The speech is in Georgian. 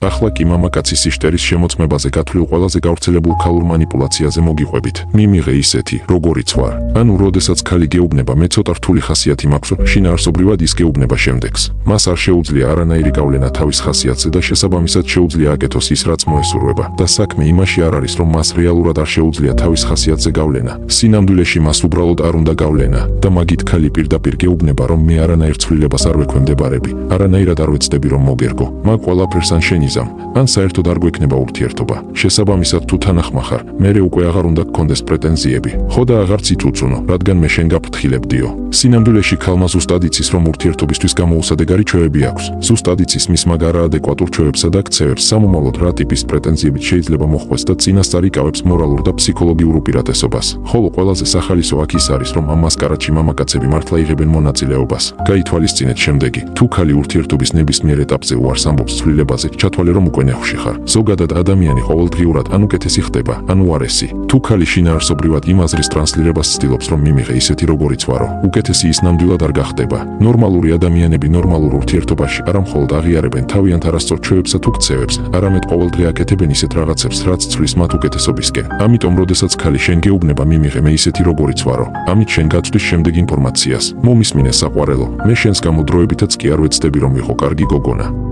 ახლა კი მამაკაცის სიშტერის შემოწმებაზე გათვლილ ყველაზე გავრცელებულ ქალურ манипуляციაზე მოგიყვებით. მიმიღე ისეთი, როგორიც ვარ. ანუ როდესაც ქალი გეუბნება, მე ცოტა რთული ხასიათი მაქვს, შინაარსობრივად ის გეუბნება შემდეგს. მას არ შეუძლია არანაირი გავლენა თავის ხასიათზე და შესაბამისად შეუძლია აკეთოს ის, რაც მოესურვება. და საქმე იმაში არ არის, რომ მას რეალურად არ შეუძლია თავის ხასიათზე გავლენა. სინამდვილეში მას უბრალოდ არ უნდა გავლენა და მაგით ქალი პირდაპირ გეუბნება, რომ მე არანაირ ცვლილებას არ ვექვემდებარები, არანაირად არ ვეცდები რომ მოგერგო. მაგ ყველაფერს ან შენი ან საერთოდ არ გვექნება ურთიერთობა. შესაბამისად თუ თანახმა ხარ, მერე უკვე აღარ უნდა გქონდეს პრეტენზიები. ხო და აღარც იწუწუნო, რადგან მე შენ გაფრთხილებდიო. სინამდვილეში ქალმა ზუსტად იცის, რომ ურთიერთობისთვის გამოუსადეგარი ჩვევები აქვს. ზუსტად იცის მის მაგ არაადეკვატურ ჩვევებსა და ქცევებს სამომავლოდ რა ტიპის პრეტენზიებით შეიძლება მოხვდეს და წინასწარ იკავებს მორალურ და ფსიქოლოგიურ უპირატესობას. ხოლო ყველაზე სახალისო აქ ის არის, რომ ამ მასკარადში მამაკაცები მართლა იღებენ მონაწილეობას. გაითვალისწინეთ შემდეგი, თუ ქალი ურთიერთობის ნებისმიერ ეტაპზე უარს ამბობს ცვლილებაზე, ჩათვალე რომ უკვე ნეხში ხარ. ზოგადად ადამიანი ყოველდღიურად ან უკეთესი ხდება, ან უარესი. თუ ქალი შინაარსობრივად იმ აზრის ტრანსლირებას ცდილობს, რომ მიმიღე ისეთი როგორიც ვარო, უკეთესი ის ნამდვილად არ გახდება. ნორმალური ადამიანები ნორმალურ ურთიერთობაში არა მხოლოდ აღიარებენ თავიანთ არასწორ ჩვევებსა თუ ქცევებს, არამედ ყოველდღე აკეთებენ ისეთ რაღაცებს, რაც ცვლის მათ უკეთესობისკენ. ამიტომ, როდესაც ქალი შენ გეუბნება, მიმიღე მე ისეთი როგორიც ვარო, ამით შენ გაწვდის შემდეგ ინფორმაციას. მომისმინე საყვარელო, მე შენს გამოდროებითაც კი არ ვეცდები რომ ვიყო კარგი გოგონა.